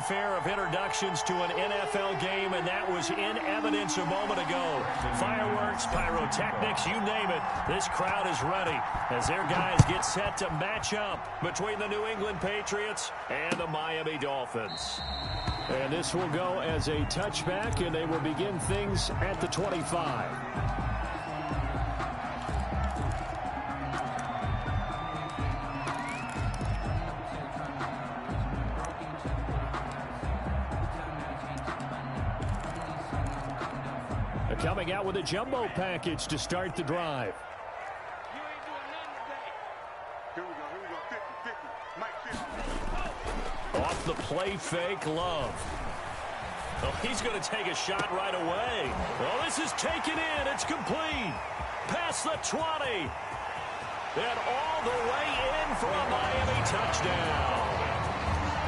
fanfare of introductions to an NFL game, and that was in evidence a moment ago. Fireworks, pyrotechnics, you name it. This crowd is ready as their guys get set to match up between the New England Patriots and the Miami Dolphins. And this will go as a touchback, and they will begin things at the 25. Coming out with a jumbo package to start the drive. Off the play fake, Love. Oh, he's going to take a shot right away. Oh, this is taken in. It's complete. Past the 20. And all the way in for a Miami touchdown.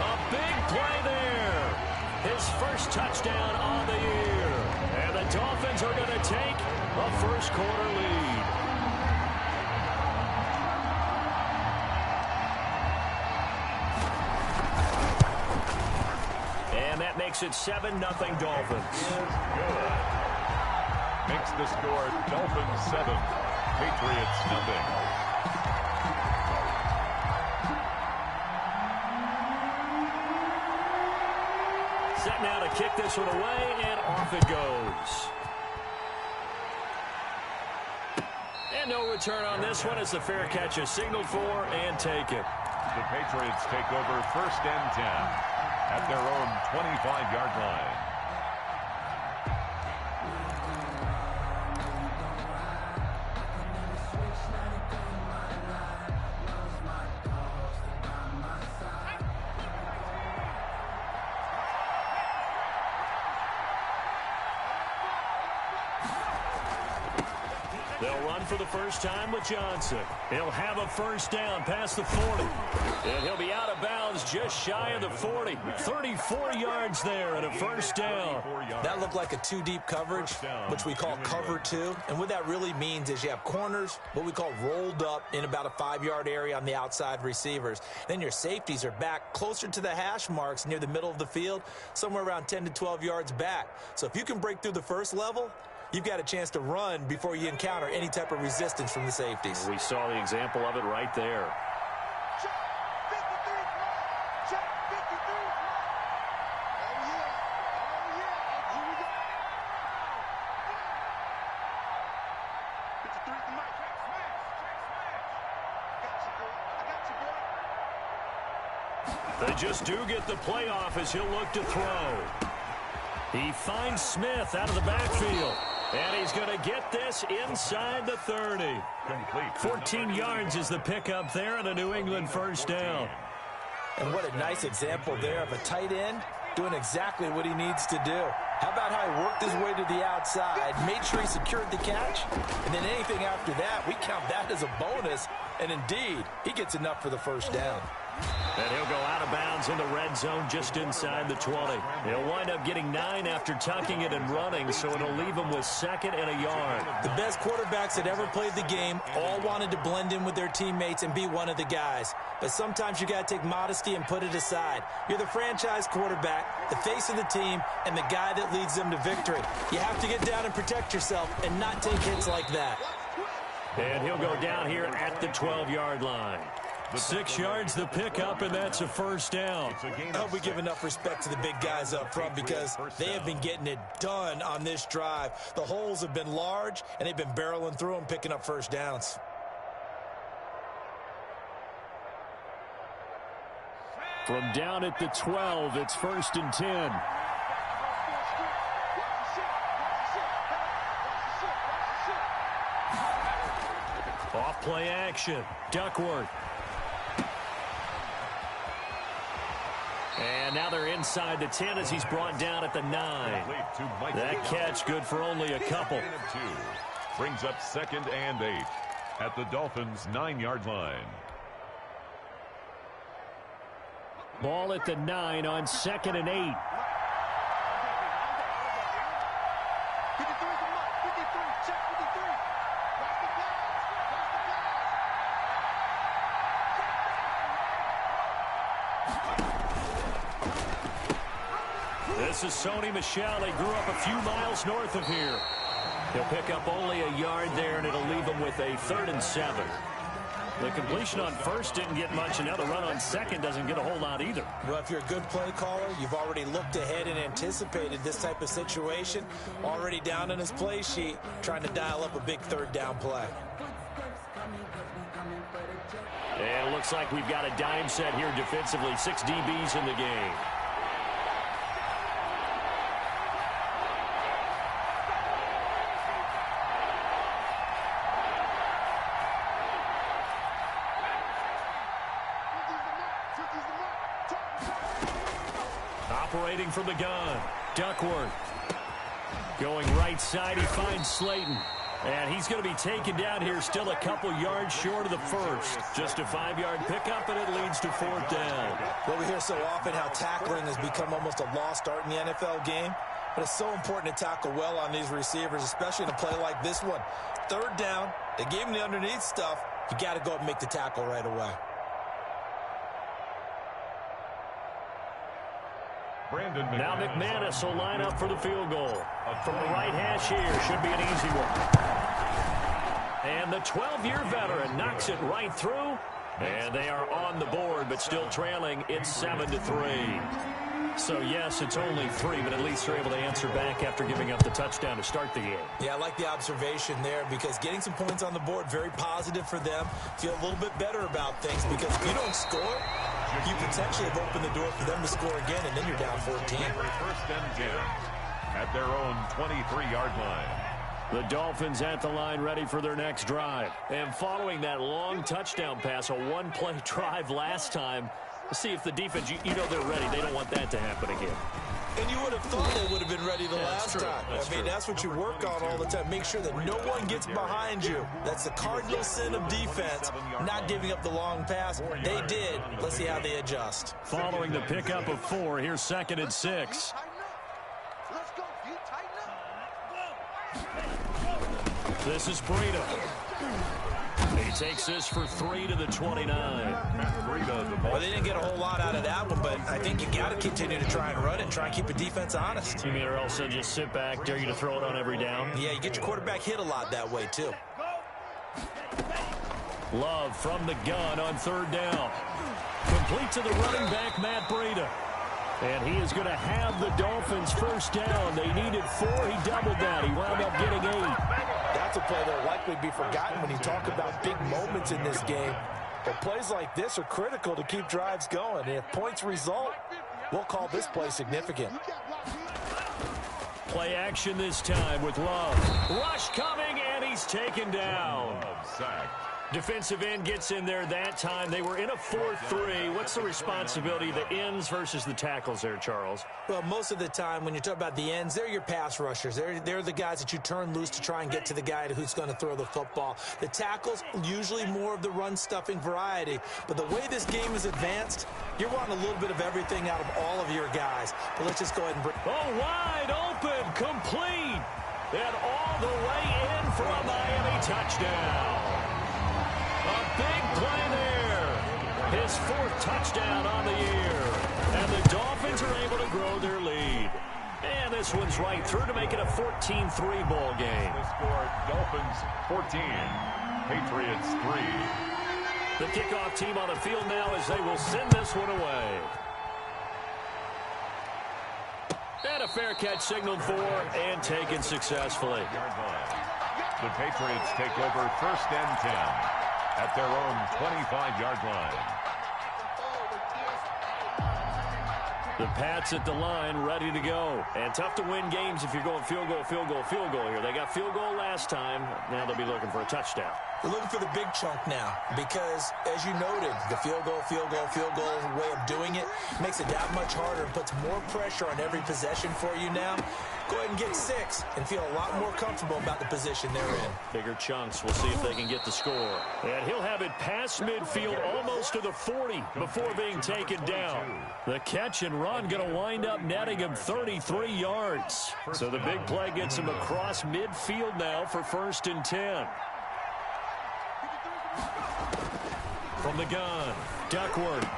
A big play there. His first touchdown on the year. And the Dolphins are going to take a first-quarter lead. And that makes it 7-0 Dolphins. Good. Makes the score Dolphins 7, Patriots 0. Set now to kick this one away, and off it goes. And no return on this one as the fair catch is signaled for and taken. The Patriots take over 1st and 10 at their own 25-yard line. They'll run for the first time with Johnson. He'll have a first down past the 40. And he'll be out of bounds just shy of the 40. 34 yards there and a first down. That looked like a two-deep coverage, which we call cover two. And what that really means is you have corners, what we call rolled up in about a 5-yard area on the outside receivers. Then your safeties are back closer to the hash marks near the middle of the field, somewhere around 10 to 12 yards back. So if you can break through the first level, you've got a chance to run before you encounter any type of resistance from the safeties. We saw the example of it right there. They just do get the playoff as he'll look to throw. He finds Smith out of the backfield. And he's going to get this inside the 30. Complete. 14 yards is the pickup there and a New England first down. And what a nice example there of a tight end doing exactly what he needs to do. How about how he worked his way to the outside, made sure he secured the catch, and then anything after that, we count that as a bonus. And indeed, he gets enough for the first down. And he'll go out of bounds in the red zone just inside the 20. He'll wind up getting 9 after tucking it and running, so it'll leave him with 2nd and a yard. The best quarterbacks that ever played the game all wanted to blend in with their teammates and be one of the guys. But sometimes you got to take modesty and put it aside. You're the franchise quarterback, the face of the team, and the guy that leads them to victory. You have to get down and protect yourself and not take hits like that. And he'll go down here at the 12-yard line. 6 yards the pickup, and that's a first down. I hope we give enough respect to the big guys up front because they have been getting it done on this drive. The holes have been large, and they've been barreling through them, picking up first downs. From down at the 12, it's 1st and 10. Off play action. Duckworth. And now they're inside the 10 as he's brought down at the 9. That catch good for only a couple. Brings up 2nd and 8 at the Dolphins' 9-yard line. Ball at the 9 on 2nd and 8. This is Sony Michel. He grew up a few miles north of here. He'll pick up only a yard there, and it'll leave him with a 3rd and 7. The completion on first didn't get much, and now the run on second doesn't get a whole lot either. Well, if you're a good play caller, you've already looked ahead and anticipated this type of situation. Already down in his play sheet, trying to dial up a big 3rd down play. And it looks like we've got a dime set here defensively. 6 DBs in the game. Operating from the gun, Duckworth. Going right side, he finds Slayton. And he's going to be taken down here, still a couple yards short of the first. Just a 5-yard pickup, and it leads to 4th down. Well, we hear so often how tackling has become almost a lost art in the NFL game. But it's so important to tackle well on these receivers, especially in a play like this one. 3rd down, they gave him the underneath stuff. You got to go and make the tackle right away. Now McManus will line up for the field goal. From the right hash here, should be an easy one. And the 12-year veteran knocks it right through. And they are on the board, but still trailing. It's 7-3. So, yes, it's only 3, but at least they're able to answer back after giving up the touchdown to start the game. Yeah, I like the observation there because getting some points on the board, very positive for them. Feel a little bit better about things because if you don't score, you potentially have opened the door for them to score again, and then you're down 14. 1st and 10 at their own 23-yard line. The Dolphins at the line ready for their next drive. And following that long touchdown pass, a one-play drive last time, let's see if the defense, you know they're ready. They don't want that to happen again. And you would have thought they would have been ready the last time. That's what you work on all the time. Make sure that no one gets behind you. That's the cardinal sin of defense, not giving up the long pass. They did. Let's see how they adjust. Following the pickup of 4, here's 2nd and 6. This is Breida. He takes this for 3 to the 29. Well, they didn't get a whole lot out of that one, but I think you got to continue to try and run it and try and keep the defense honest. You mean or else they'll just sit back, dare you to throw it on every down? Yeah, you get your quarterback hit a lot that way, too. Love from the gun on 3rd down. Complete to the running back, Matt Breida. And he is going to have the Dolphins 1st down. They needed 4. He doubled that. He wound up getting 8. That's a play that will likely be forgotten when you talk about big moments in this game. But plays like this are critical to keep drives going. And if points result, we'll call this play significant. Play action this time with Love. Rush coming, and he's taken down. Sacked. Defensive end gets in there that time. They were in a 4-3. What's the responsibility of the ends versus the tackles there, Charles? Well, most of the time when you talk about the ends, they're your pass rushers. They're the guys that you turn loose to try and get to the guy who's going to throw the football. The tackles, usually more of the run-stuffing variety. But the way this game is advanced, you're wanting a little bit of everything out of all of your guys. But let's just go ahead and bring... Oh, wide open, complete, and all the way in for a Miami touchdown. A big play there. His 4th touchdown on the year. And the Dolphins are able to grow their lead. And this one's right through to make it a 14-3 ball game. The score, Dolphins 14, Patriots 3. The kickoff team on the field now as they will send this one away. And a fair catch signaled for and taken successfully. The Patriots take over 1st and 10 at their own 25-yard line. The Pats at the line, ready to go. And tough to win games if you're going field goal, field goal, field goal here. They got field goal last time. Now they'll be looking for a touchdown. We're looking for the big chunk now because, as you noted, the field goal way of doing it makes it that much harder and puts more pressure on every possession for you now. Go ahead and get 6 and feel a lot more comfortable about the position they're in. Bigger chunks. We'll see if they can get the score. And he'll have it past midfield almost to the 40 before being taken down. The catch and run going to wind up netting him 33 yards. So the big play gets him across midfield now for 1st and 10. From the gun, Duckworth.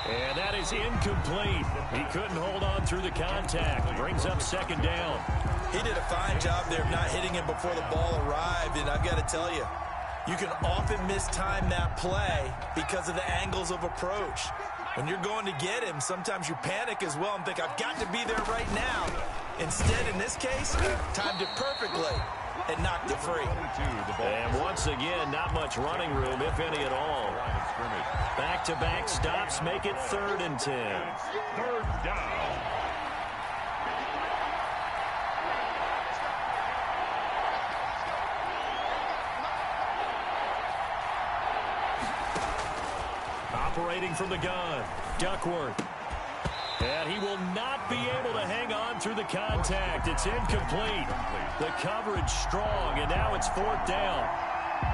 And that is incomplete. He couldn't hold on through the contact. Brings up second down. He did a fine job there of not hitting him before the ball arrived, and I've got to tell you, you can often mistime that play because of the angles of approach. When you're going to get him, sometimes you panic as well and think, I've got to be there right now. Instead, in this case, timed it perfectly and knocked it free. And once again, not much running room, if any at all. Back-to-back stops make it 3rd and 10. 3rd down. Operating from the gun, Duckworth. And he will not be able to hang on through the contact. It's incomplete. The coverage strong, and now it's 4th down.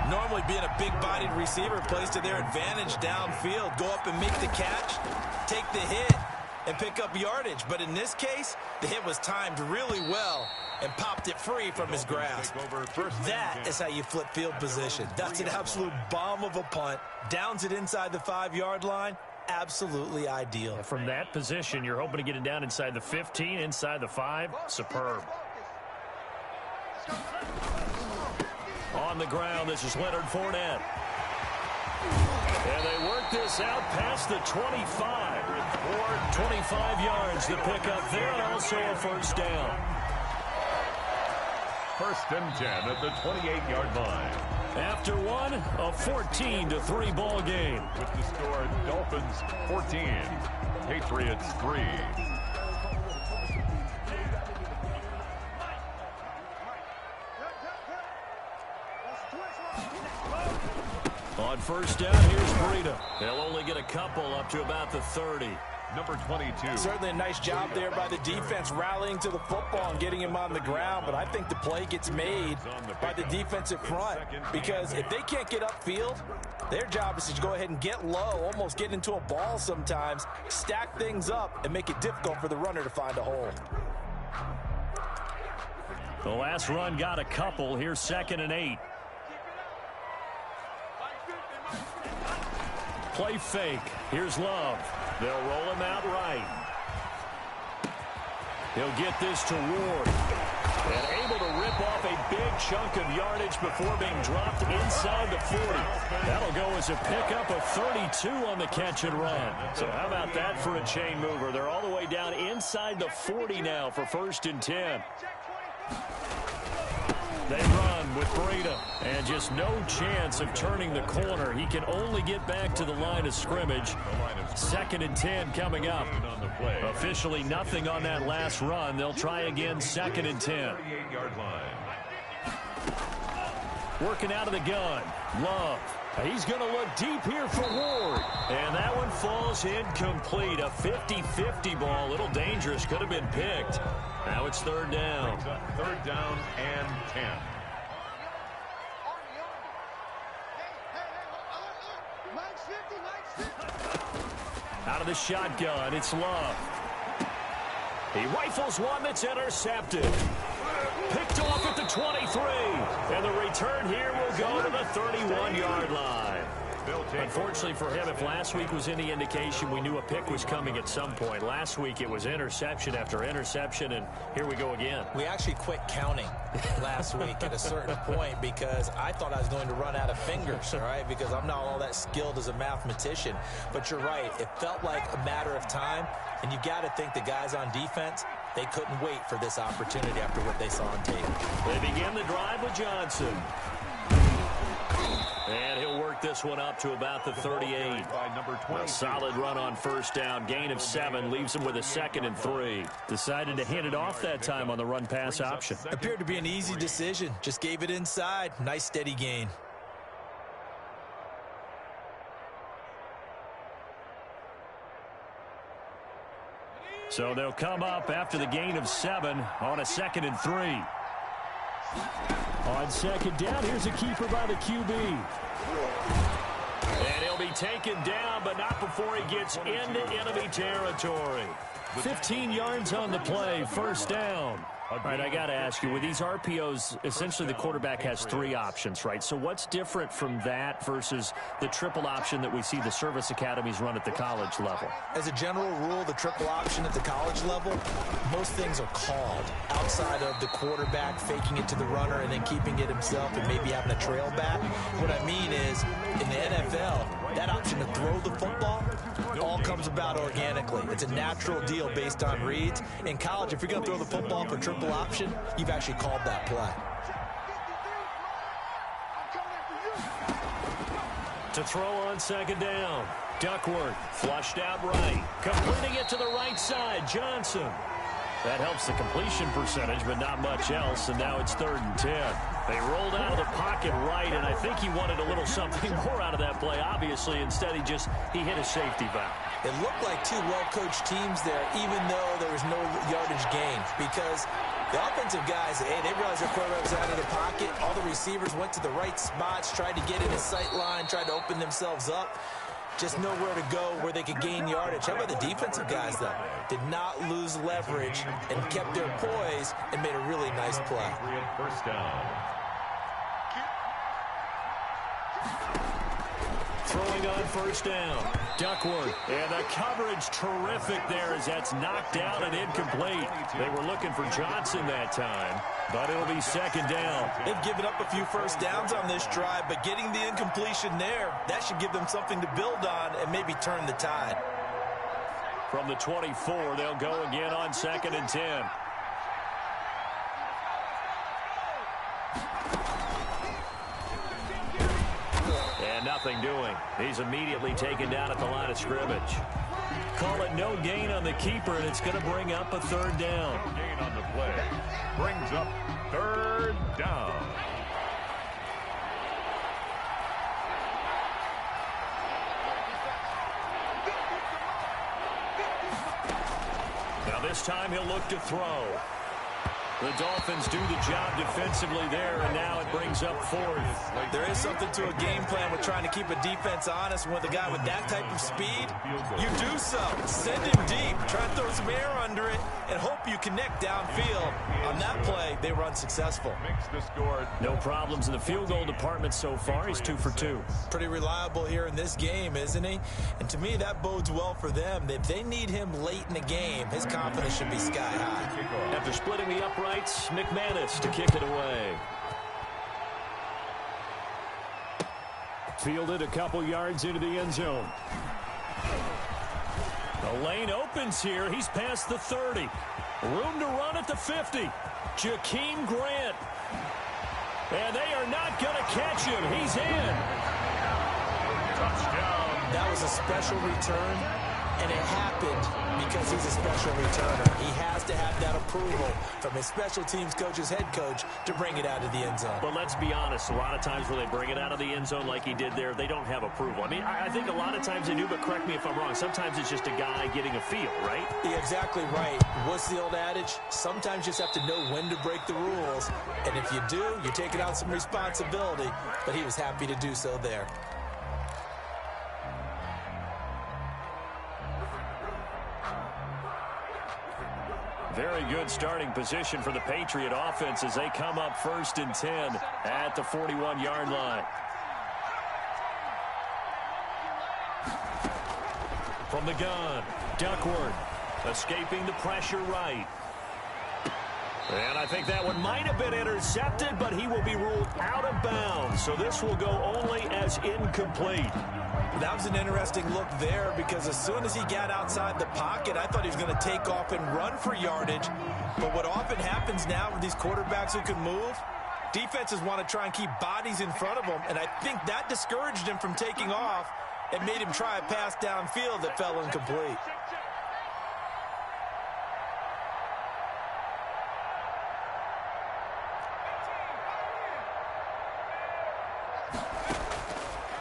Normally being a big-bodied receiver plays to their advantage downfield. Go up and make the catch, take the hit, and pick up yardage. But in this case, the hit was timed really well and popped it free from his grasp. That is how you flip field position. That's an absolute bomb of a punt. Downs it inside the 5-yard line. Absolutely ideal. From that position, you're hoping to get it down inside the 15, inside the 5. Superb. On the ground, this is Leonard Fournette. And they work this out past the 25. Or 25 yards to pick up there, and also a 1st down. 1st and 10 at the 28-yard line. After one, a 14-3 ball game. With the score, Dolphins 14, Patriots 3. On 1st down, here's Breida. They'll only get a couple up to about the 30. Number 22. Certainly a nice job there by the defense rallying to the football and getting him on the ground, but I think the play gets made by the defensive front because if they can't get upfield, their job is to go ahead and get low, almost get into a ball sometimes, stack things up, and make it difficult for the runner to find a hole. The last run got a couple. Here's 2nd and 8. Play fake. Here's Love. They'll roll him out right. He'll get this to Ward. And able to rip off a big chunk of yardage before being dropped inside the 40. That'll go as a pickup of 32 on the catch and run. So how about that for a chain mover? They're all the way down inside the 40 now for 1st and 10. They run with Breida, and just no chance of turning the corner. He can only get back to the line of scrimmage. 2nd and 10 coming up. Officially nothing on that last run. They'll try again, 2nd and 10. Working out of the gun, Love. He's going to look deep here for Ward. And that one falls incomplete. A 50-50 ball. A little dangerous. Could have been picked. Now it's 3rd down. 3rd down and 10. Out of the shotgun, it's Love. He rifles one that's intercepted. Picked off at the 23. And the return here will go to the 31-yard line. Unfortunately for him, if last week was any indication, we knew a pick was coming at some point. Last week it was interception after interception, and here we go again. We actually quit counting last week at a certain point because I thought I was going to run out of fingers, all right, because I'm not all that skilled as a mathematician. But you're right. It felt like a matter of time, and you got to think the guys on defense, they couldn't wait for this opportunity after what they saw on tape. They begin the drive with Johnson. And he'll work this one up to about the 38. A solid run on 1st down. Gain of 7 leaves him with a 2nd and 3. Decided to hand it off that time on the run-pass option. Appeared to be an easy decision. Just gave it inside. Nice steady gain. So they'll come up after the gain of 7 on a 2nd and 3. On 2nd down, here's a keeper by the QB. And he'll be taken down, but not before he gets into enemy territory. 15 yards on the play, 1st down. All right, I got to ask you, with these RPOs, essentially the quarterback has three options, right? So what's different from that versus the triple option that we see the service academies run at the college level? As a general rule, the triple option at the college level, most things are called outside of the quarterback faking it to the runner and then keeping it himself and maybe having a trail back. What I mean is, in the NFL, that option to throw the football all comes about organically. It's a natural deal based on reads. In college, if you're going to throw the football for triple option, you've actually called that play. To throw on second down, Duckworth flushed out right, completing it to the right side, Johnson. That helps the completion percentage, but not much else, and now it's 3rd and 10. They rolled out of the pocket right, and I think he wanted a little something more out of that play, obviously. Instead, he hit a safety valve. It looked like two well-coached teams there, even though there was no yardage gain, because the offensive guys, hey, they realized their quarterback was out of the pocket. All the receivers went to the right spots, tried to get in his sight line, tried to open themselves up. Just nowhere to go where they could gain yardage. How about the defensive guys, though? Did not lose leverage and kept their poise and made a really nice play. First down. Throwing on first down, Duckworth. And the coverage terrific there as that's knocked out and incomplete. They were looking for Johnson that time, but it'll be second down. They've given up a few first downs on this drive, but getting the incompletion there, that should give them something to build on and maybe turn the tide. From the 24, they'll go again on 2nd and 10. And nothing doing. He's immediately taken down at the line of scrimmage. Call it no gain on the keeper, and it's going to bring up a 3rd down. No gain on the play. Brings up 3rd down. Now this time he'll look to throw. The Dolphins do the job defensively there, and now it brings up 4th. There is something to a game plan with trying to keep a defense honest. With a guy with that type of speed, you do so. Send him deep. Try to throw some air under it and hope you connect downfield. On that play, they were unsuccessful. Makes the score. No problems in the field goal department so far. He's 2 for 2. Pretty reliable here in this game, isn't he? And to me, that bodes well for them. If they need him late in the game, his confidence should be sky high. After splitting the uprights, McManus to kick it away. Fielded a couple yards into the end zone. The lane opens here. He's past the 30. Room to run at the 50. Jakeem Grant. And they are not going to catch him. He's in. Touchdown. That was a special return, and it happened because he's a special returner. He has to have that approval from his special teams coach's head coach to bring it out of the end zone. But let's be honest, a lot of times when they bring it out of the end zone like he did there, they don't have approval. I mean, I think a lot of times they do, but correct me if I'm wrong. Sometimes it's just a guy getting a feel, right? You're exactly right. What's the old adage? Sometimes you just have to know when to break the rules. And if you do, you're taking out some responsibility. But he was happy to do so there. Very good starting position for the Patriot offense as they come up 1st and 10 at the 41-yard line. From the gun, Duckworth escaping the pressure right. And I think that one might have been intercepted, but he will be ruled out of bounds. So this will go only as incomplete. That was an interesting look there because as soon as he got outside the pocket, I thought he was going to take off and run for yardage. But what often happens now with these quarterbacks who can move, defenses want to try and keep bodies in front of them. And I think that discouraged him from taking off and made him try a pass downfield that fell incomplete.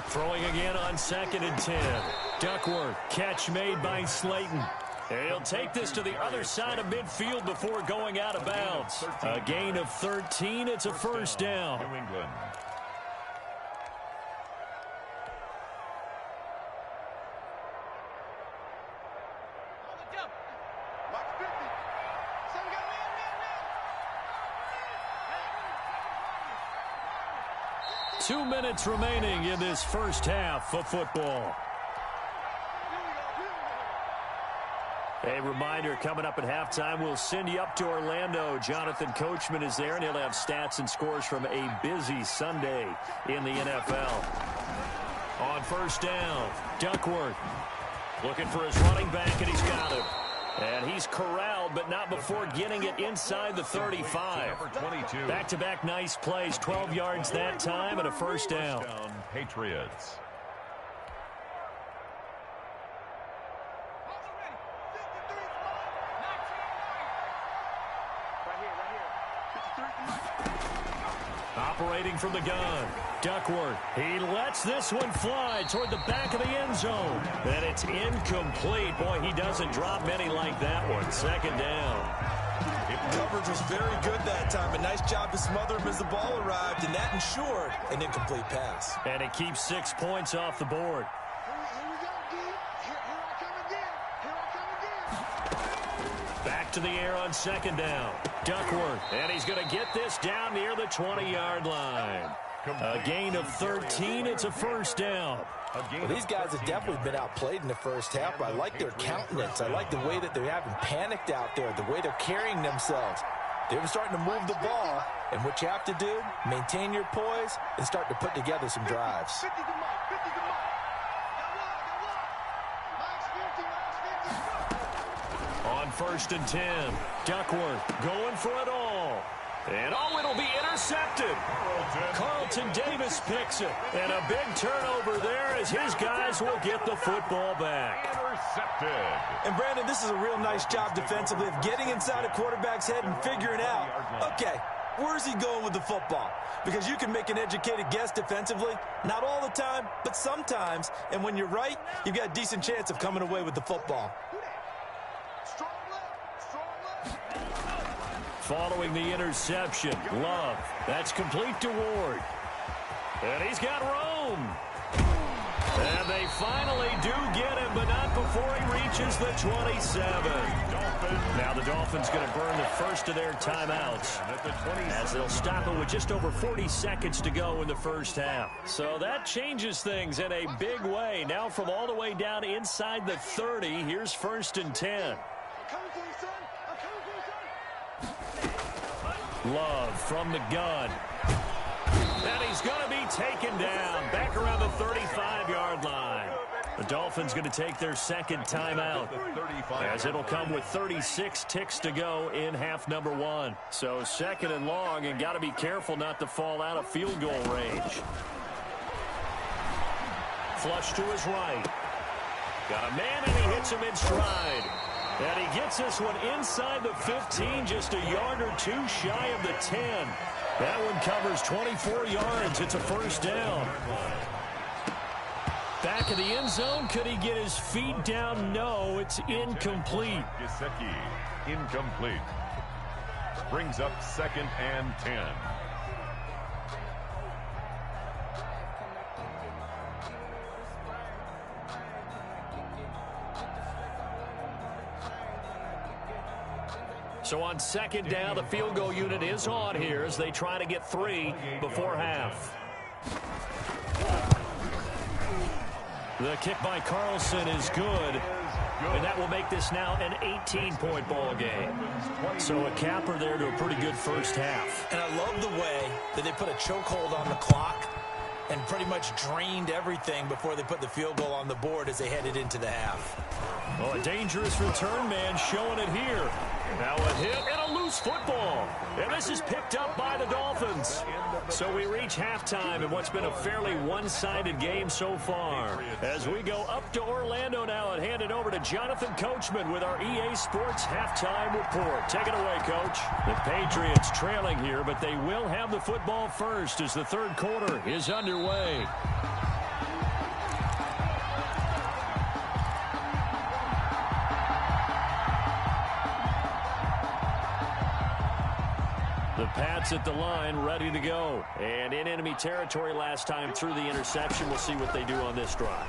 Throwing again on 2nd and 10. Duckworth, catch made by Slayton. And he'll take this to the other side of midfield before going out of bounds. A gain of 13. It's a first down. New England. 2 minutes remaining in this first half of football. A reminder, coming up at halftime, we'll send you up to Orlando. Jonathan Coachman is there, and he'll have stats and scores from a busy Sunday in the NFL. On first down, Duckworth looking for his running back, and he's got him. And he's corralled, but not before getting it inside the 35. Back-to-back nice plays, 12 yards that time, and a first down. Patriots. Operating from the gun, Duckworth. He lets this one fly toward the back of the end zone. And it's incomplete. Boy, he doesn't drop many like that one. Second down. Coverage was very good that time. A nice job to smother him as the ball arrived, and that ensured an incomplete pass. And it keeps 6 points off the board. Back to the air on second down. Duckworth, and he's going to get this down near the 20-yard line. A gain of 13. It's a first down. Well, these guys have definitely been outplayed in the first half. I like their countenance. I like the way that they haven't panicked out there, the way they're carrying themselves. They're starting to move the ball, and what you have to do, maintain your poise and start to put together some drives. On first and 10, Duckworth going for it all. And it'll be intercepted. Carlton Davis picks it. And a big turnover there as his guys will get the football back. Intercepted. And Brandon, this is a real nice job defensively of getting inside a quarterback's head and figuring out, okay, where's he going with the football? Because you can make an educated guess defensively. Not all the time, but sometimes. And when you're right, you've got a decent chance of coming away with the football. Following the interception, Love. That's complete to Ward. And he's got Rome. And they finally do get him, but not before he reaches the 27. Now the Dolphins going to burn the first of their timeouts as they'll stop it with just over 40 seconds to go in the first half. So that changes things in a big way. Now from all the way down inside the 30, here's first and 10. Love from the gun. And he's going to be taken down back around the 35-yard line. The Dolphins going to take their second timeout as it'll come with 36 ticks to go in half number one. So second and long, and got to be careful not to fall out of field goal range. Flush to his right. Got a man, and he hits him in stride. And he gets this one inside the 15, just a yard or two shy of the 10. That one covers 24 yards. It's a first down. Back of the end zone. Could he get his feet down? No, it's incomplete. Gesicki, incomplete. Brings up second and 10. So on second down, the field goal unit is on here as they try to get 3 before half. The kick by Carlson is good, and that will make this now an 18-point ball game. So a capper there to a pretty good first half. And I love the way that they put a chokehold on the clock and pretty much drained everything before they put the field goal on the board as they headed into the half. Well, a dangerous return man showing it here. Now a hit and a loose football. And this is picked up by the Dolphins. So we reach halftime in what's been a fairly one-sided game so far. As we go up to Orlando now and hand it over to Jonathan Coachman with our EA Sports Halftime Report. Take it away, Coach. The Patriots trailing here, but they will have the football first as the third quarter is underway. The Pats at the line, ready to go. And in enemy territory last time through the interception. We'll see what they do on this drive.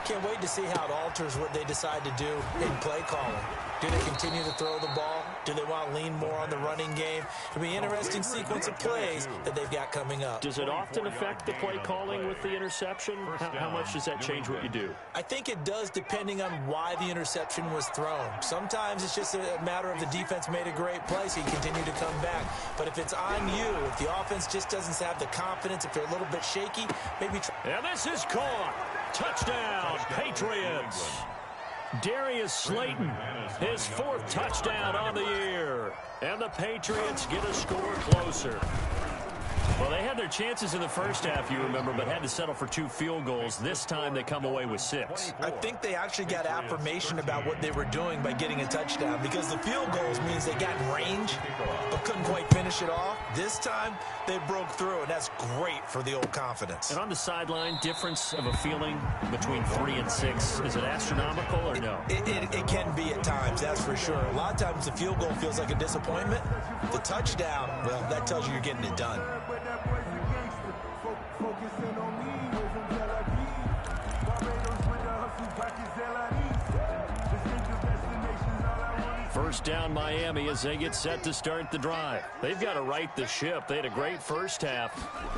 Can't wait to see how it alters what they decide to do in play calling. Do they continue to throw the ball? Do they want to lean more on the running game? It'll be an interesting sequence of plays that they've got coming up. Does it often affect the play calling with the interception? How much does that change what you do? I think it does, depending on why the interception was thrown. Sometimes it's just a matter of the defense made a great play, so you continue to come back. But if it's on you, if the offense just doesn't have the confidence, if they're a little bit shaky, maybe try. And this is caught. Touchdown, Patriots. Darius Slayton, his 4th touchdown on the year. And the Patriots get a score closer. Well, they had their chances in the first half, you remember, but had to settle for 2 field goals. This time they come away with 6. I think they actually got affirmation about what they were doing by getting a touchdown, because the field goals means they got in range but couldn't quite finish it off. This time they broke through, and that's great for the old confidence. And on the sideline, difference of a feeling between 3 and 6, is it astronomical or no? It can be at times, that's for sure. A lot of times the field goal feels like a disappointment. The touchdown, well, that tells you you're getting it done. First down Miami as they get set to start the drive. They've got to right the ship. They had a great first half,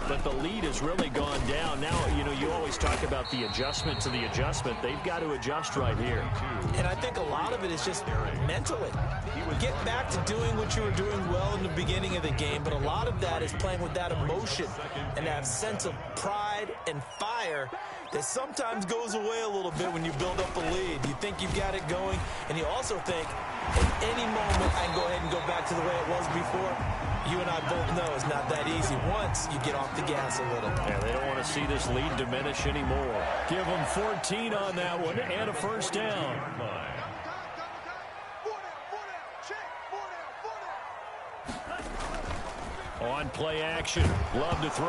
but the lead has really gone down. Now, you always talk about the adjustment to the adjustment. They've got to adjust right here. And I think a lot of it is just mentally. Get back to doing what you were doing well in the beginning of the game, but a lot of that is playing with that emotion and that sense of pride and fire that sometimes goes away a little bit when you build up a lead. You think you've got it going, and you also think, at any moment, I can go ahead and go back to the way it was before. You and I both know it's not that easy once you get off the gas a little. Yeah, they don't want to see this lead diminish anymore. Give them 14 on that one and a first down. On play action, Love to throw,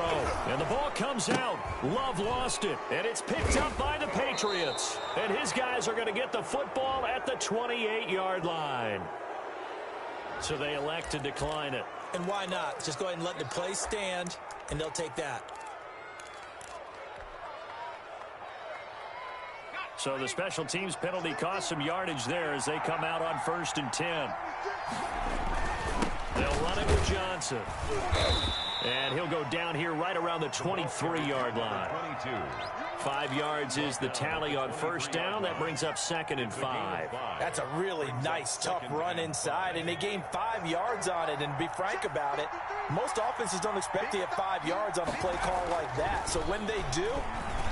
and the ball comes out. Love lost it, and it's picked up by the Patriots. And his guys are going to get the football at the 28-yard line. So they elect to decline it. And why not? Just go ahead and let the play stand, and they'll take that. So the special teams penalty cost some yardage there as they come out on 1st and 10. They'll run it with Johnson. And he'll go down here right around the 23-yard line. 5 yards is the tally on first down. That brings up 2nd and 5. That's a really nice, tough run inside, and they gained 5 yards on it. And be frank about it, most offenses don't expect to get 5 yards on a play call like that. So when they do,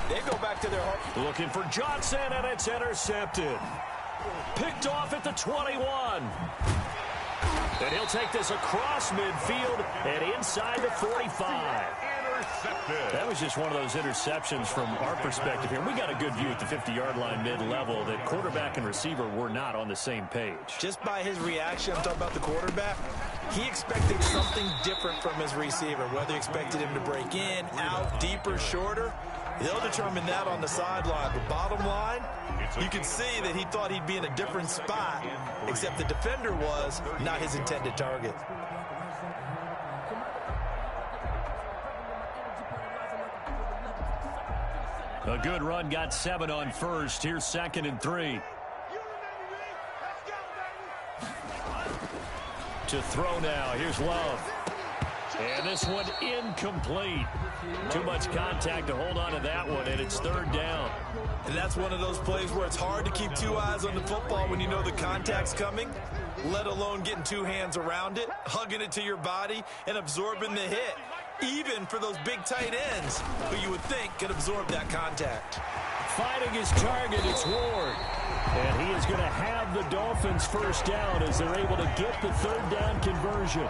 they go back to their home. Looking for Johnson, and it's intercepted. Picked off at the 21. And he'll take this across midfield and inside the 45. That was just one of those interceptions from our perspective here. We got a good view at the 50-yard line mid-level that quarterback and receiver were not on the same page. Just by his reaction, I'm talking about the quarterback, he expected something different from his receiver, whether he expected him to break in, out, deeper, shorter. They'll determine that on the sideline. But bottom line, you can see that he thought he'd be in a different spot, except the defender was not his intended target. A good run, got 7 on first. Here's 2nd and 3. To throw now. Here's Love. And this one incomplete. Too much contact to hold on to that one, and it's 3rd down. And that's one of those plays where it's hard to keep 2 eyes on the football when you know the contact's coming, let alone getting 2 hands around it, hugging it to your body, and absorbing the hit. Even for those big tight ends who you would think could absorb that contact. Finding his target, it's Ward. And he is going to have the Dolphins first down as they're able to get the 3rd down conversion.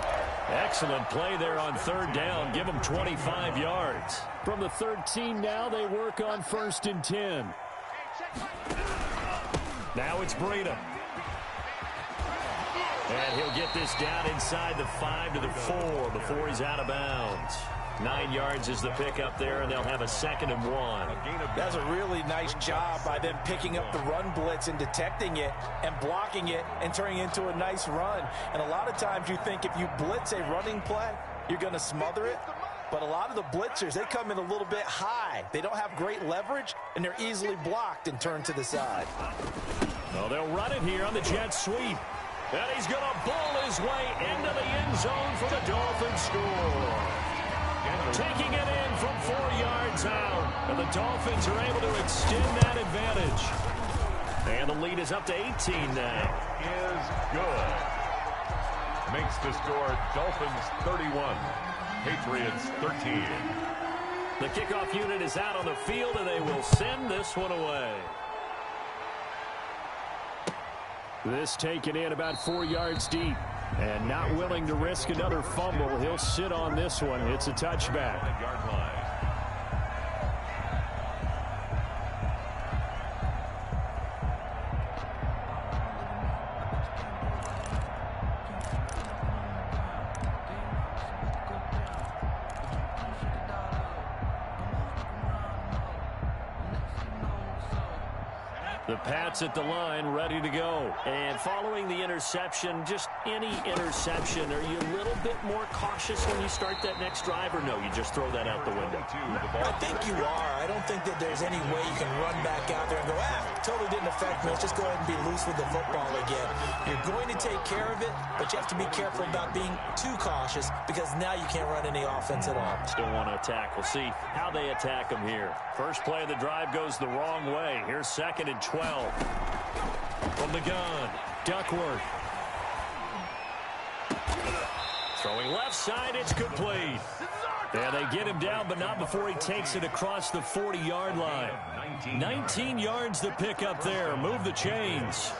Excellent play there on 3rd down. Give them 25 yards. From the 13 now, they work on 1st and 10. Now it's Breida. And he'll get this down inside the 5 to the 4 before he's out of bounds. 9 yards is the pickup there, and they'll have a 2nd and 1. That's a really nice job by them picking up the run blitz and detecting it and blocking it and turning it into a nice run. And a lot of times you think if you blitz a running play, you're going to smother it. But a lot of the blitzers, they come in a little bit high. They don't have great leverage, and they're easily blocked and turned to the side. Oh, they'll run it here on the jet sweep. And he's going to bowl his way into the end zone for the Dolphins score. Taking it in from 4 yards out. And the Dolphins are able to extend that advantage. And the lead is up to 18 now. Is good. Makes the score Dolphins 31, Patriots 13. The kickoff unit is out on the field, and they will send this one away. This taken in about 4 yards deep. And not willing to risk another fumble. He'll sit on this one. It's a touchback. The Pats at the line, ready to go. And following the interception, just any interception, are you a little bit more cautious when you start that next drive, or no, you just throw that out the window? I think you are. I don't think that there's any way you can run back out there and go, totally didn't affect me. Let's just go ahead and be loose with the football again. You're going to take care of it, but you have to be careful about being too cautious because now you can't run any offense at all. Still want to attack. We'll see how they attack them here. First play of the drive goes the wrong way. Here's 2nd and 12. From the gun, Duckworth. Throwing left side, it's complete. And they get him down, but not before he takes it across the 40-yard line. 19 yards to pick up there. Move the chains.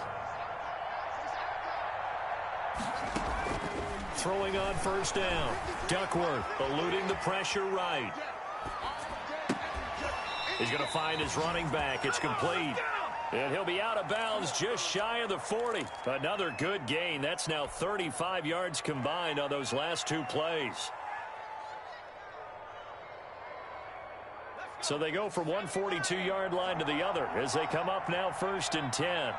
Throwing on first down. Duckworth eluding the pressure right. He's going to find his running back. It's complete. And he'll be out of bounds just shy of the 40. Another good gain. That's now 35 yards combined on those last 2 plays. So they go from one 42-yard line to the other as they come up now 1st and 10.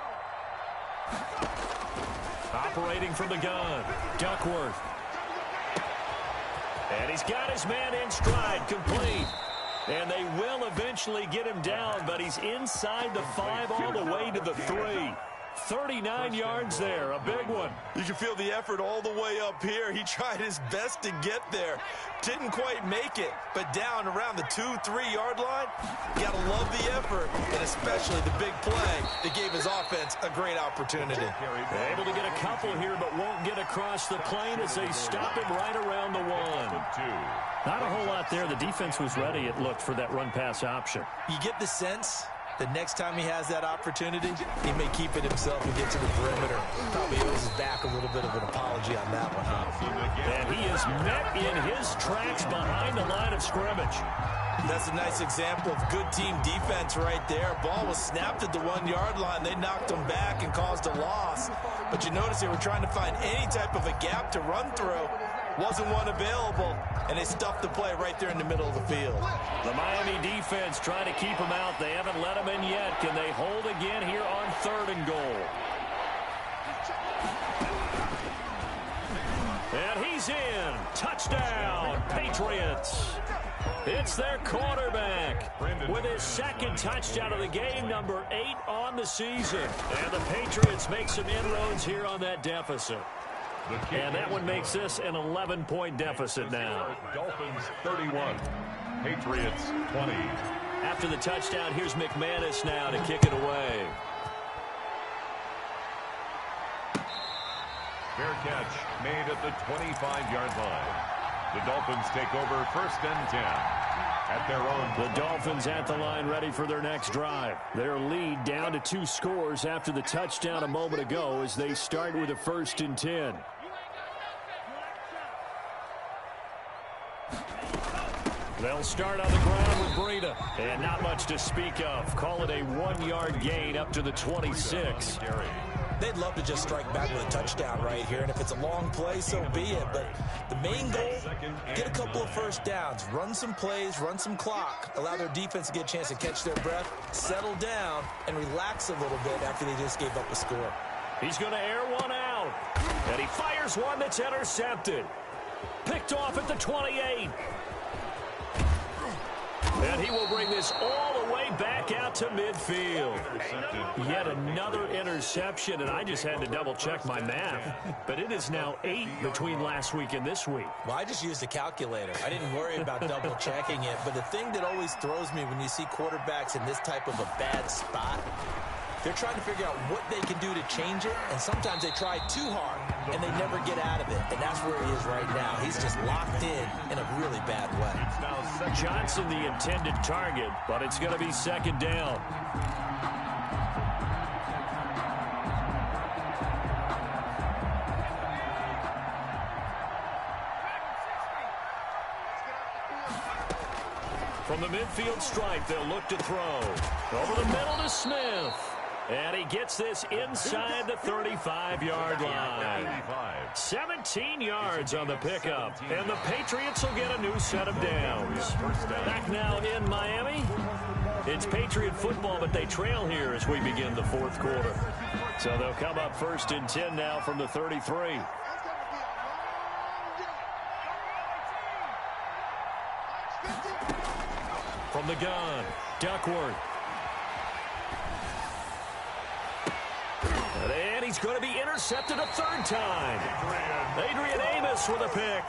Operating from the gun, Duckworth. And he's got his man in stride, complete. And they will eventually get him down, but he's inside the 5 all the way to the 3. 39 yards there, a big one. You can feel the effort all the way up here. He tried his best to get there. Didn't quite make it, but down around the 2-3 yard line, you gotta love the effort, and especially the big play that gave his offense a great opportunity. Able to get a couple here, but won't get across the plane as they stop him right around the 1. Not a whole lot there. The defense was ready, it looked, for that run-pass option. You get the sense the next time he has that opportunity, he may keep it himself and get to the perimeter. Probably owes his back a little bit of an apology on that one, huh? And he is met in his tracks behind the line of scrimmage. That's a nice example of good team defense right there. Ball was snapped at the 1 yard line. They knocked him back and caused a loss. But you notice they were trying to find any type of a gap to run through. Wasn't one available, and they stuffed the play right there in the middle of the field. The Miami defense trying to keep him out. They haven't let him in yet. Can they hold again here on 3rd and goal? And he's in. Touchdown, Patriots. It's their quarterback with his 2nd touchdown of the game, number 8 on the season. And the Patriots make some inroads here on that deficit. And that one makes this an 11-point deficit now. Dolphins 31, Patriots 20. After the touchdown, here's McManus now to kick it away. Fair catch made at the 25-yard line. The Dolphins take over 1st and 10 at their own. The Dolphins at the line, ready for their next drive. Their lead down to 2 scores after the touchdown a moment ago as they start with a 1st and 10. They'll start on the ground with Breida. And not much to speak of. Call it a 1-yard gain up to the 26. They'd love to just strike back with a touchdown right here, and if it's a long play, so be it. But the main goal, get a couple of first downs, run some plays, run some clock, allow their defense to get a chance to catch their breath, settle down, and relax a little bit after they just gave up a score. He's going to air one out, and he fires one that's intercepted. Picked off at the 28. And he will bring this all the way back out to midfield. Yet another interception, and I just had to double-check my math. But it is now 8 between last week and this week. Well, I just used a calculator. I didn't worry about double-checking it. But the thing that always throws me when you see quarterbacks in this type of a bad spot, they're trying to figure out what they can do to change it, and sometimes they try too hard, and they never get out of it. And that's where he is right now. He's just locked in a really bad way. Johnson the intended target, but it's going to be second down. From the midfield stripe, they'll look to throw. Over the middle to Smith. And he gets this inside the 35-yard line. 17 yards on the pickup. And the Patriots will get a new set of downs. Back now in Miami. It's Patriot football, but they trail here as we begin the fourth quarter. So they'll come up first and 10 now from the 33. From the gun, Duckworth. And he's going to be intercepted a third time. Adrian Amos with a pick.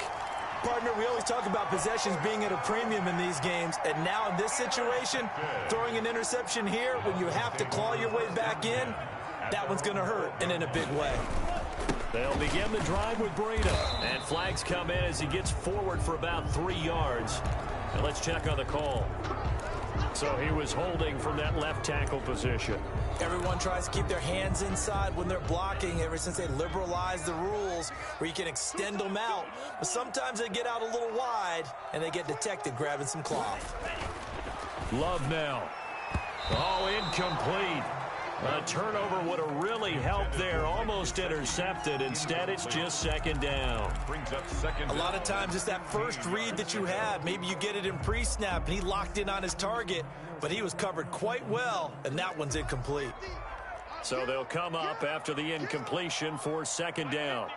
Partner, we always talk about possessions being at a premium in these games, and now in this situation, throwing an interception here when you have to claw your way back in, that one's going to hurt, and in a big way. They'll begin the drive with Breida. And flags come in as he gets forward for about 3 yards. And let's check on the call. So he was holding from that left tackle position. Everyone tries to keep their hands inside when they're blocking ever since they liberalized the rules where you can extend them out. But sometimes they get out a little wide and they get detected grabbing some cloth. Love now. Oh, incomplete. A turnover would have really helped there. Almost intercepted. Instead, it's just second down. A lot of times it's that first read that you have. Maybe you get it in pre-snap, and he locked in on his target, but he was covered quite well, and that one's incomplete. So they'll come up after the incompletion for second down.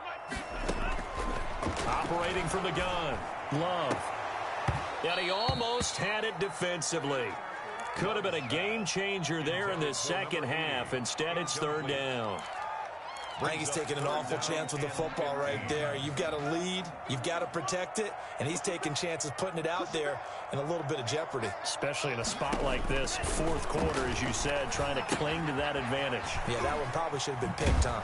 Operating from the gun, Love. And he almost had it defensively. Could have been a game changer there in the second half. Instead, it's third down. I think he's taking an awful chance with the football right there. You've got to lead, you've got to protect it, and he's taking chances putting it out there in a little bit of jeopardy. Especially in a spot like this, fourth quarter, as you said, trying to cling to that advantage. Yeah, that one probably should have been picked on.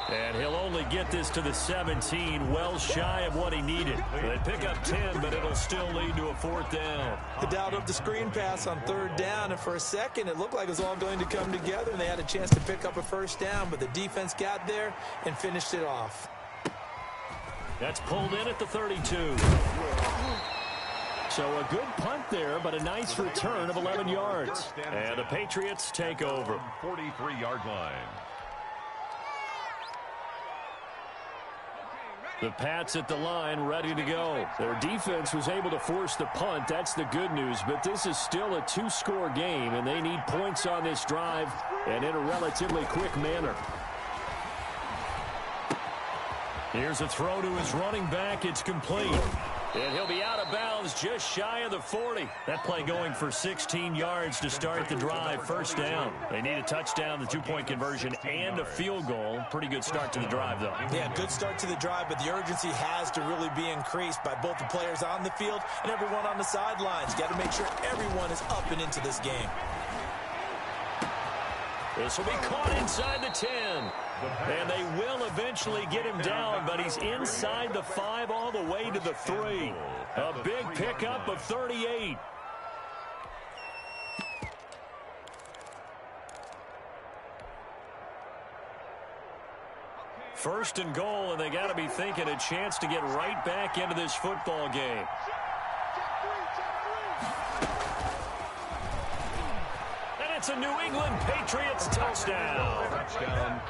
And he'll only get this to the 17, well shy of what he needed. They pick up 10, but it'll still lead to a fourth down. They dialed up the screen pass on third down, and for a second it looked like it was all going to come together, and they had a chance to pick up a first down, but the defense got there and finished it off. That's pulled in at the 32. So a good punt there, but a nice return of 11 yards. And the Patriots take over. 43-yard line. The Pats at the line, ready to go. Their defense was able to force the punt. That's the good news, but this is still a two-score game, and they need points on this drive and in a relatively quick manner. Here's a throw to his running back. It's complete. And he'll be out of bounds just shy of the 40. That play going for 16 yards to start the drive. First down. They need a touchdown, the two-point conversion, and a field goal. Pretty good start to the drive, though. Yeah, good start to the drive, but the urgency has to really be increased by both the players on the field and everyone on the sidelines. Got to make sure everyone is up and into this game. This will be caught inside the 10. And they will eventually get him down, but he's inside the 5 all the way to the 3. A big pickup of 38. First and goal, and they got to be thinking a chance to get right back into this football game. It's a New England Patriots touchdown.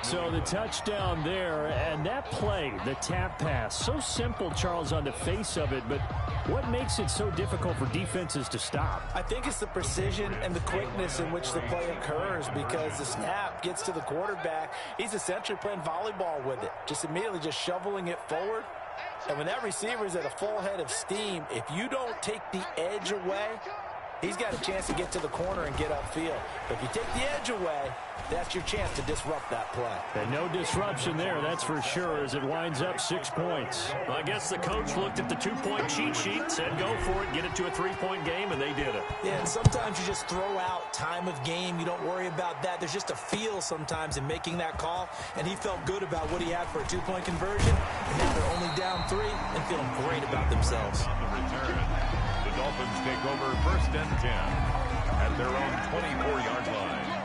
So the touchdown there, and that play, the tap pass, so simple, Charles, on the face of it, but what makes it so difficult for defenses to stop? I think it's the precision and the quickness in which the play occurs, because the snap gets to the quarterback. He's essentially playing volleyball with it, just immediately just shoveling it forward, And when that receiver is at a full head of steam, if you don't take the edge away, he's got a chance to get to the corner and get upfield. But if you take the edge away, that's your chance to disrupt that play. And no disruption there, that's for sure, as it winds up 6 points. I guess the coach looked at the 2-point cheat sheet, said go for it, get it to a 3-point game, and they did it. Yeah, and sometimes you just throw out time of game. You don't worry about that. There's just a feel sometimes in making that call, and he felt good about what he had for a 2-point conversion. And now they're only down 3 and feeling great about themselves. On the return, the Dolphins take over 1st and 10 at their own 24-yard line.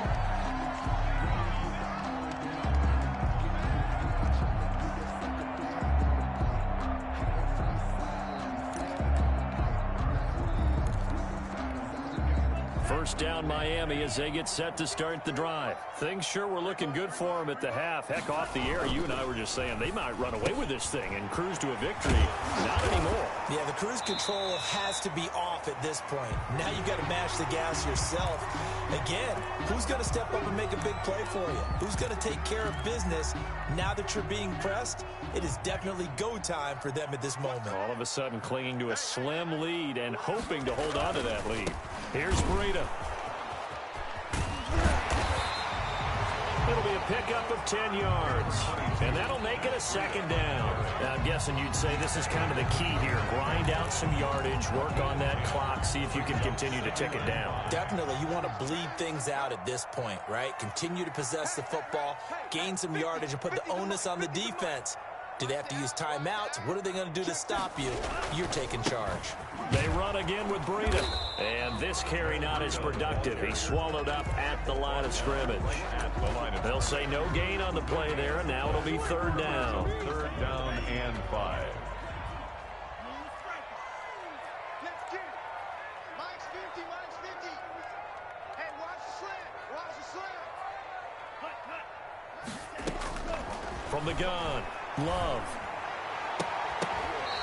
First down Miami as they get set to start the drive. Things sure were looking good for them at the half. Heck, off the air, you and I were just saying they might run away with this thing and cruise to a victory. Not anymore. Yeah, the cruise control has to be off at this point. Now you've got to mash the gas yourself. Again, who's going to step up and make a big play for you? Who's going to take care of business now that you're being pressed? It is definitely go time for them at this moment. All of a sudden clinging to a slim lead and hoping to hold on to that lead. Here's Breida. It'll be a pickup of 10 yards. And that'll make it a 2nd down. Now, I'm guessing you'd say this is kind of the key here. Grind out some yardage, work on that clock, see if you can continue to tick it down. Definitely. You want to bleed things out at this point, right? Continue to possess the football, gain some yardage, and put the onus on the defense. Do they have to use timeouts? What are they going to do to stop you? You're taking charge. They run again with Breida. And this carry not as productive. He swallowed up at the line of scrimmage. They'll say no gain on the play there, and now it'll be 3rd down. 3rd down and 5. From the gun, Love.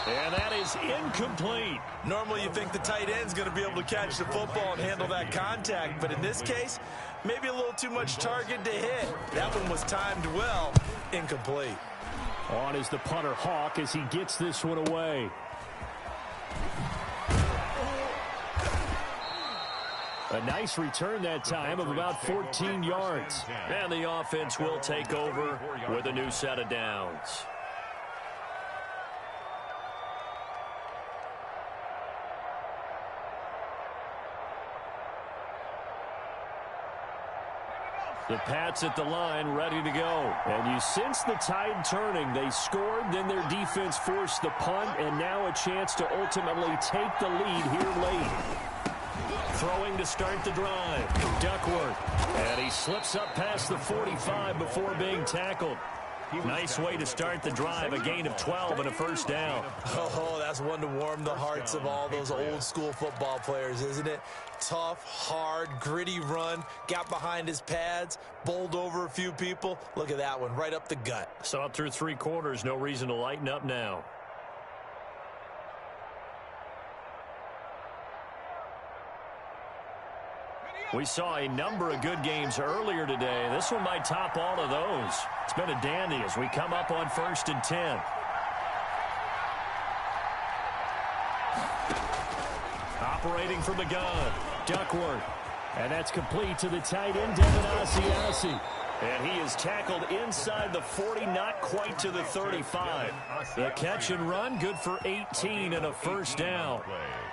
And that is incomplete. Normally you think the tight end's going to be able to catch the football and handle that contact, but in this case, maybe a little too much target to hit. That one was timed well. Incomplete. On is the punter Hawk as he gets this one away. A nice return that time of about 14 yards. And the offense will take over with a new set of downs. The Pats at the line, ready to go. And you sense the tide turning. They scored, then their defense forced the punt, and now a chance to ultimately take the lead here late. Throwing to start the drive. Duckworth. And he slips up past the 45 before being tackled. Nice way to start the drive. A gain of 12 and a 1st down. Oh, that's one to warm the hearts of all those old school football players, isn't it? Tough, hard, gritty run. Got behind his pads. Bowled over a few people. Look at that one, right up the gut. Saw it through 3 quarters. No reason to lighten up now. We saw a number of good games earlier today. This one might top all of those. It's been a dandy as we come up on 1st and 10. Operating from the gun, Duckworth. And that's complete to the tight end, Devin Asiasi. And he is tackled inside the 40, not quite to the 35. The catch and run, good for 18 and a 1st down.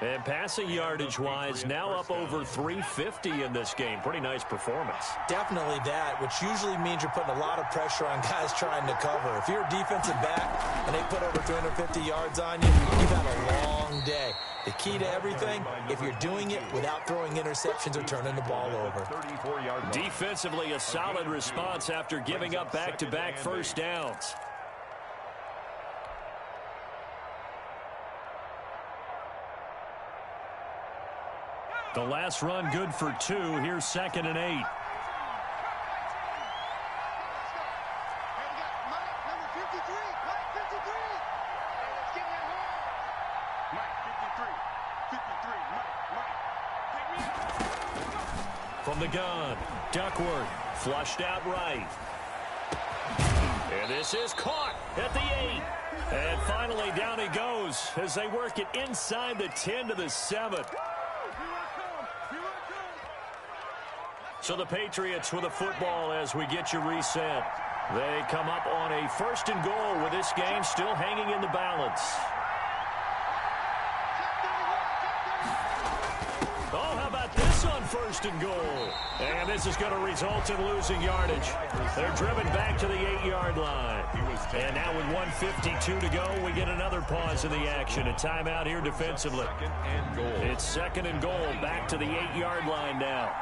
And passing yardage-wise, now up over 350 in this game. Pretty nice performance. Definitely that, which usually means you're putting a lot of pressure on guys trying to cover. If you're a defensive back and they put over 350 yards on you, you've had a long day. The key to everything, if you're doing it without throwing interceptions or turning the ball over. Defensively, a solid response after giving up back-to-back 1st downs. The last run good for 2. Here's 2nd and 8. From the gun, Duckworth, flushed out right. And this is caught at the 8. And finally, down he goes as they work it inside the 10 to the 7. So the Patriots with a football as we get you reset. They come up on a 1st and goal with this game still hanging in the balance. Oh, how about this on 1st and goal? And this is going to result in losing yardage. They're driven back to the 8-yard line. And now with 1:52 to go, we get another pause in the action. A timeout here defensively. It's 2nd and goal, back to the 8-yard line now.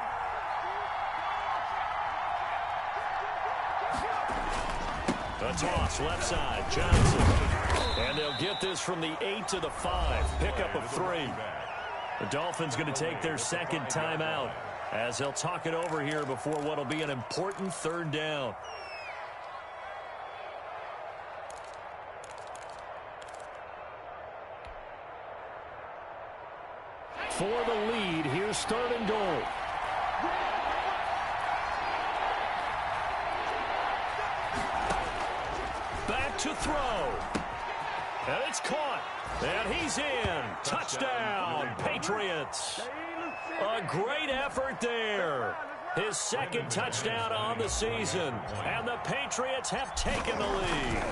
A toss, left side, Johnson. And they'll get this from the 8 to the 5. Pickup of 3. The Dolphins going to take their 2nd timeout as they'll talk it over here before what will be an important 3rd down. For the lead, here's 3rd and goal. Back to throw. And it's caught. And he's in. Touchdown, Patriots. A great effort there. His 2nd touchdown on the season. And the Patriots have taken the lead.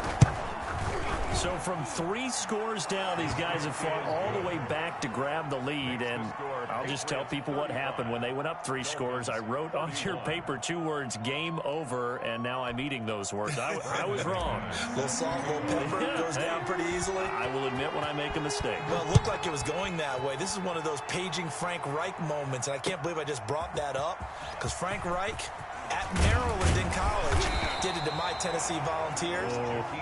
So from 3 scores down, these guys have fought all the way back to grab the lead. And I'll just tell people what happened when they went up 3 scores. I wrote on your paper 2 words, game over, and now I'm eating those words. I was wrong. Little salt, little pepper, goes down pretty easily. I will admit when I make a mistake. Well, it looked like it was going that way. This is one of those paging Frank Reich moments, and I can't believe I just brought that up because Frank Reich at Maryland in college did it to my Tennessee Volunteers,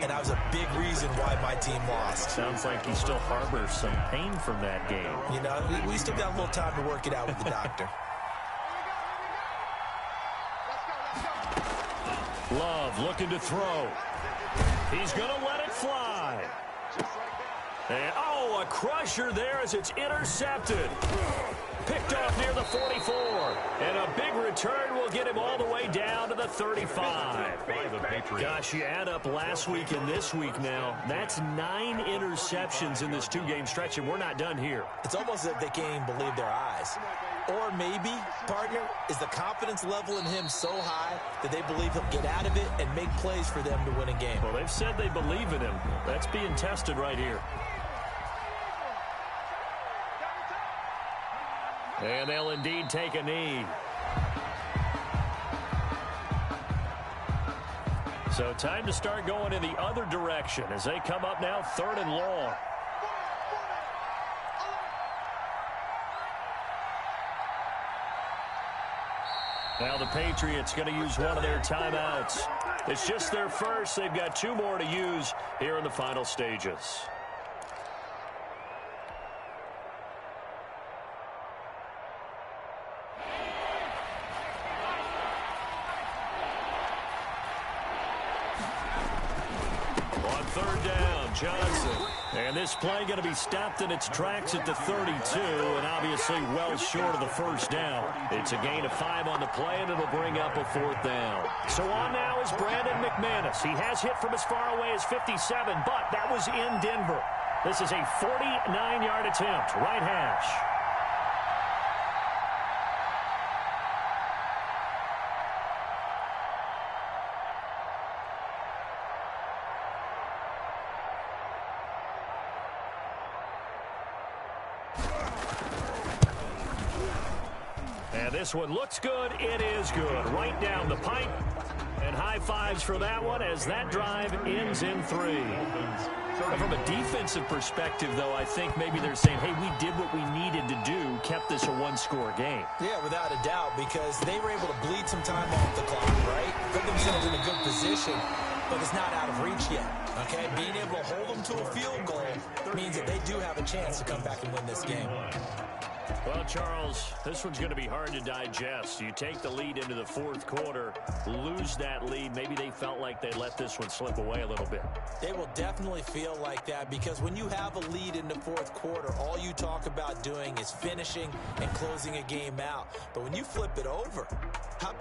and that was a big reason why my team lost. Sounds like he still harbors some pain from that game. You know, we still got a little time to work it out with the doctor. Love looking to throw. He's going to let it fly. And, a crusher there as it's intercepted. Picked off near the 44. And a big return will get him all the way down to the 35. Gosh, you add up last week and this week now. That's 9 interceptions in this 2-game stretch, and we're not done here. It's almost as if they can't even believe their eyes. Or maybe, partner, is the confidence level in him so high that they believe he'll get out of it and make plays for them to win a game. Well, they've said they believe in him. That's being tested right here. And they'll indeed take a knee. So time to start going in the other direction as they come up now 3rd and long. Now the Patriots going to use one of their timeouts. It's just their first. They've got 2 more to use here in the final stages. Johnson. And this play going to be stopped in its tracks at the 32, and obviously well short of the 1st down. It's a gain of 5 on the play, and it'll bring up a 4th down. So on now is Brandon McManus. He has hit from as far away as 57, but that was in Denver. This is a 49-yard attempt, right hash. This one looks good. It is good. Right down the pipe. And high fives for that one as that drive ends in 3. From a defensive perspective, though, I think maybe they're saying, hey, we did what we needed to do, kept this a 1-score game. Yeah, without a doubt, because they were able to bleed some time off the clock, right? Put themselves in a good position, but it's not out of reach yet, okay? Being able to hold them to a field goal means that they do have a chance to come back and win this game. Well, Charles, this one's going to be hard to digest. You take the lead into the 4th quarter, lose that lead. Maybe they felt like they let this one slip away a little bit. They will definitely feel like that because when you have a lead in the 4th quarter, all you talk about doing is finishing and closing a game out. But when you flip it over, how about